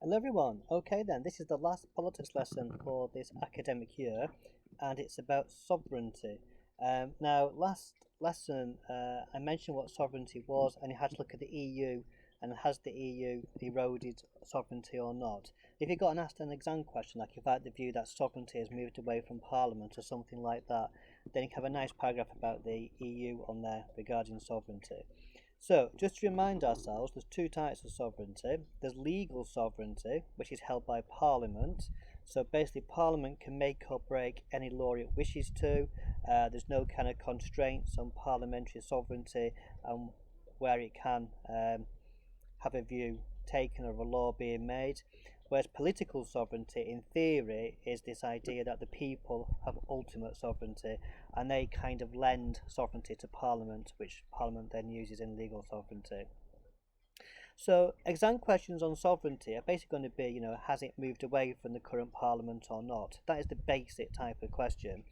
Hello everyone. Okay then, this is the last politics lesson for this academic year, and it's about sovereignty. Now, last lesson I mentioned what sovereignty was, and you had to look at the EU and has the EU eroded sovereignty or not. If you got asked an exam question, like if I had the view that sovereignty has moved away from Parliament or something like that, then you can have a nice paragraph about the EU on there regarding sovereignty. So, just to remind ourselves, there's two types of sovereignty. There's legal sovereignty, which is held by Parliament. So basically, Parliament can make or break any law it wishes to. There's no kind of constraints on parliamentary sovereignty and where it can have a view taken of a law being made. Whereas political sovereignty, in theory, is this idea that the people have ultimate sovereignty and they kind of lend sovereignty to Parliament, which Parliament then uses in legal sovereignty. So, exam questions on sovereignty are basically going to be, has it moved away from the current Parliament or not? That is the basic type of question.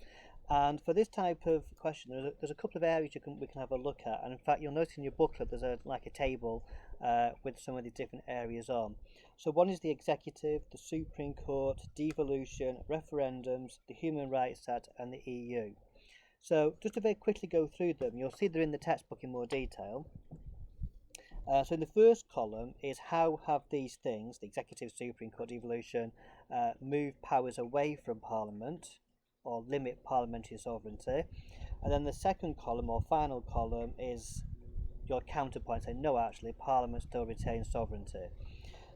And for this type of question, there's a couple of areas we can have a look at. And in fact, you'll notice in your booklet there's a table with some of the different areas on. So one is the executive, the Supreme Court, devolution, referendums, the Human Rights Act, and the EU. So just to very quickly go through them, you'll see they're in the textbook in more detail. So in the first column is how have these things, the executive, Supreme Court, devolution, moved powers away from Parliament or limit parliamentary sovereignty. And then the second column or final column is your counterpoint saying no, actually, Parliament still retains sovereignty.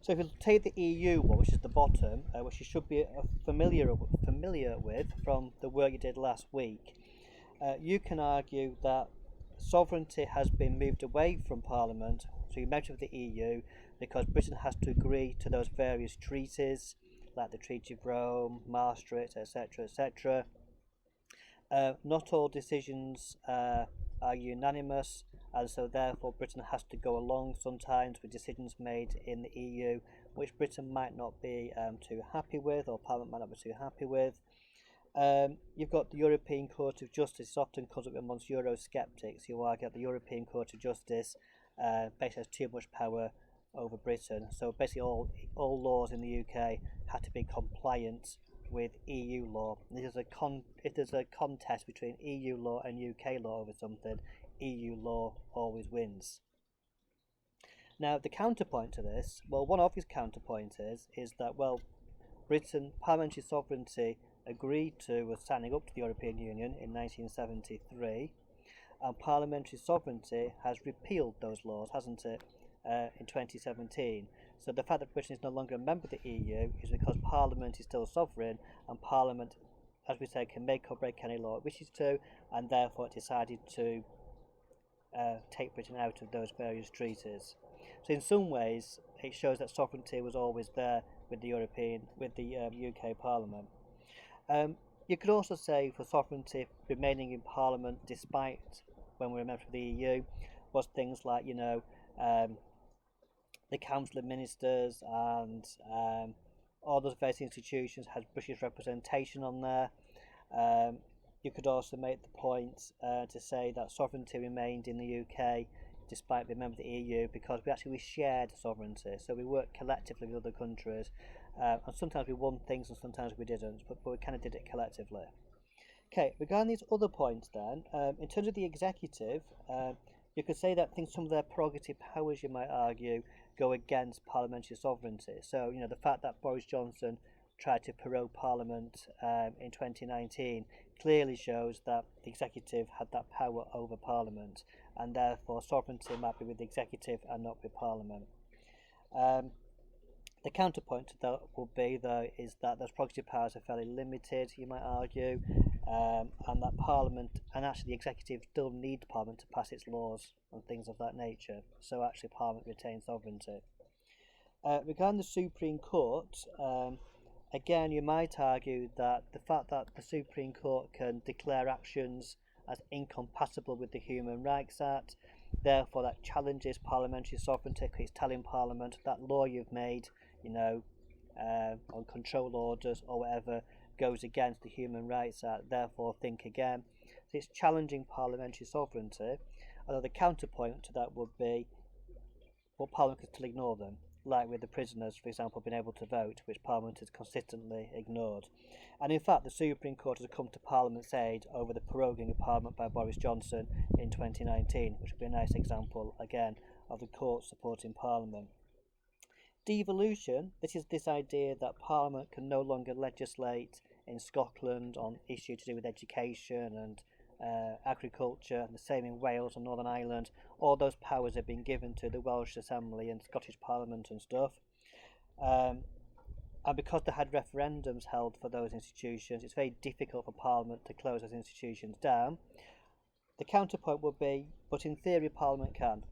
So if you take the EU one, which is the bottom, which you should be familiar with from the work you did last week, you can argue that sovereignty has been moved away from Parliament. So you mentioned the EU because Britain has to agree to those various treaties, like the Treaty of Rome, Maastricht, etc., etc. Not all decisions are unanimous, and so therefore Britain has to go along sometimes with decisions made in the EU, which Britain might not be too happy with, or Parliament might not be too happy with. You've got the European Court of Justice. It often comes up amongst Eurosceptics who argue that the European Court of Justice basically has too much power over Britain. So basically, all laws in the UK had to be compliant with EU law. If there's a contest between EU law and UK law over something, EU law always wins. Now, the counterpoint to this, well, one obvious counterpoint is that, well, Britain, parliamentary sovereignty agreed to was signing up to the European Union in 1973, and parliamentary sovereignty has repealed those laws, hasn't it, in 2017. So the fact that Britain is no longer a member of the EU is because Parliament is still sovereign, and Parliament, as we say, can make or break any law it wishes to, and therefore it decided to take Britain out of those various treaties. So in some ways, it shows that sovereignty was always there with the UK Parliament. You could also say for sovereignty remaining in Parliament despite when we were a member of the EU was things like, the Council of Ministers and all those various institutions had British representation on there. You could also make the point to say that sovereignty remained in the UK despite being a member of the EU because we shared sovereignty, so we worked collectively with other countries, and sometimes we won things and sometimes we didn't, but we kind of did it collectively. Okay, regarding these other points then, in terms of the executive, you could say that some of their prerogative powers, you might argue, go against parliamentary sovereignty. So, the fact that Boris Johnson tried to prorogue Parliament in 2019 clearly shows that the executive had that power over Parliament, and therefore sovereignty might be with the executive and not with Parliament. The counterpoint to that will be, though, is that those prerogative powers are fairly limited, you might argue, and that Parliament and actually the executive still need Parliament to pass its laws and things of that nature. So actually, Parliament retains sovereignty. Regarding the Supreme Court, again, you might argue that the fact that the Supreme Court can declare actions as incompatible with the Human Rights Act, therefore that challenges parliamentary sovereignty because it's telling Parliament that law you've made, on control orders or whatever, goes against the Human Rights Act, therefore think again. So it's challenging parliamentary sovereignty, although the counterpoint to that would be, well, Parliament can still ignore them. like with the prisoners, for example, being able to vote, which Parliament has consistently ignored. And in fact, the Supreme Court has come to Parliament's aid over the proroguing of Parliament by Boris Johnson in 2019, which would be a nice example, again, of the court supporting Parliament. Devolution, this idea that Parliament can no longer legislate in Scotland on issues to do with education and agriculture, and the same in Wales and Northern Ireland. All those powers have been given to the Welsh Assembly and Scottish Parliament and stuff. And because they had referendums held for those institutions, it's very difficult for Parliament to close those institutions down. The counterpoint would be, but in theory Parliament can.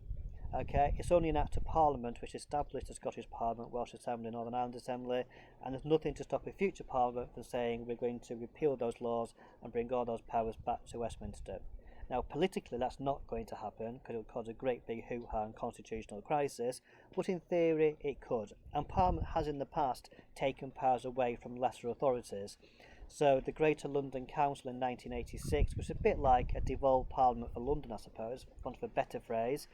Okay, it's only an Act of Parliament which established the Scottish Parliament, Welsh Assembly, Northern Ireland Assembly, and there's nothing to stop a future Parliament from saying we're going to repeal those laws and bring all those powers back to Westminster. Now, politically, that's not going to happen because it would cause a great big hoo-ha and constitutional crisis, but in theory, it could. And Parliament has in the past taken powers away from lesser authorities. So the Greater London Council in 1986 was a bit like a devolved Parliament for London, I suppose, for want of a better phrase.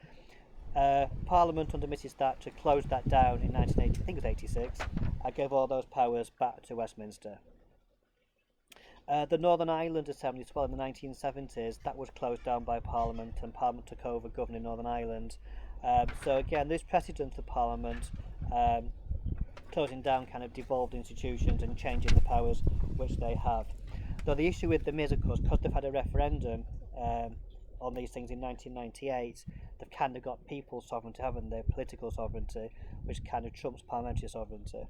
Parliament under Mrs Thatcher closed that down in 1980, I think it was 86, and gave all those powers back to Westminster. The Northern Ireland Assembly as well in the 1970s, that was closed down by Parliament, and Parliament took over governing Northern Ireland. So again, there's precedent for Parliament closing down kind of devolved institutions and changing the powers which they have. Though the issue with them is, of course, because they've had a referendum on these things in 1998, they've kind of got people's sovereignty, haven't they? Political sovereignty, which kind of trumps parliamentary sovereignty.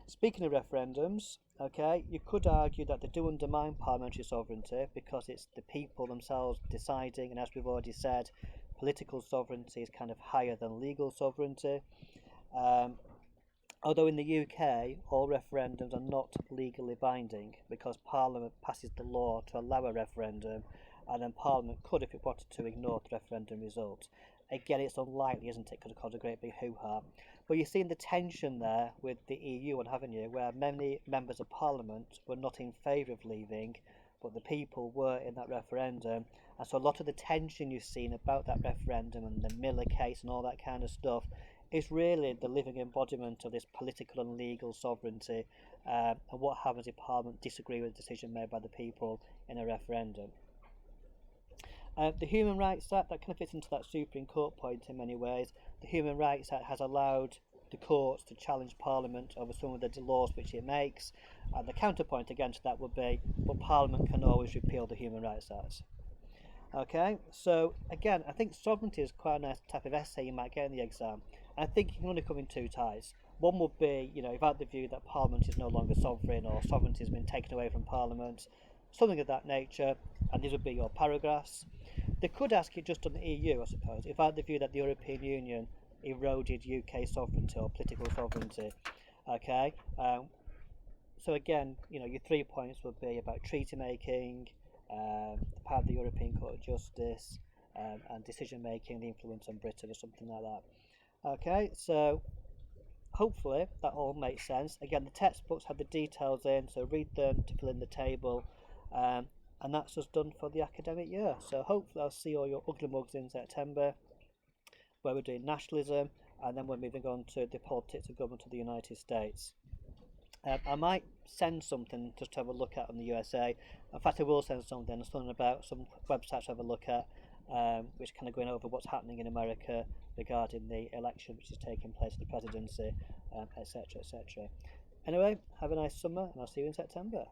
Speaking of referendums, okay, you could argue that they do undermine parliamentary sovereignty because it's the people themselves deciding, and as we've already said, political sovereignty is kind of higher than legal sovereignty. Although in the UK, all referendums are not legally binding because Parliament passes the law to allow a referendum, and then Parliament could, if it wanted to, ignore the referendum result. Again, it's unlikely, isn't it? Could have caused a great big hoo-ha. But you've seen the tension there with the EU, haven't you? Where many members of Parliament were not in favour of leaving, but the people were in that referendum. And so a lot of the tension you've seen about that referendum and the Miller case and all that kind of stuff is really the living embodiment of this political and legal sovereignty and what happens if Parliament disagree with a decision made by the people in a referendum. The Human Rights Act, that kind of fits into that Supreme Court point in many ways. The Human Rights Act has allowed the courts to challenge Parliament over some of the laws which it makes, and the counterpoint against that would be, but Parliament can always repeal the Human Rights Act. Okay, so again, I think sovereignty is quite a nice type of essay you might get in the exam. And I think it can only come in two ties. One would be, you've had the view that Parliament is no longer sovereign, or sovereignty has been taken away from Parliament, something of that nature, and these would be your paragraphs. They could ask it just on the EU, I suppose, if I had the view that the European Union eroded UK sovereignty or political sovereignty. Okay, so again, your 3 points would be about treaty making, the power of the European Court of Justice, and decision making, the influence on Britain, or something like that. Okay, so hopefully that all makes sense. Again, the textbooks have the details in, so read them to fill in the table. And that's us done for the academic year. So hopefully I'll see all your ugly mugs in September, where we're doing nationalism, and then we're moving on to the politics of government of the United States. I might send something just to have a look at on the USA. In fact, I will send something about some websites to have a look at, which kind of going over what's happening in America regarding the election which is taking place, the presidency, etc., etc. Anyway, have a nice summer, and I'll see you in September.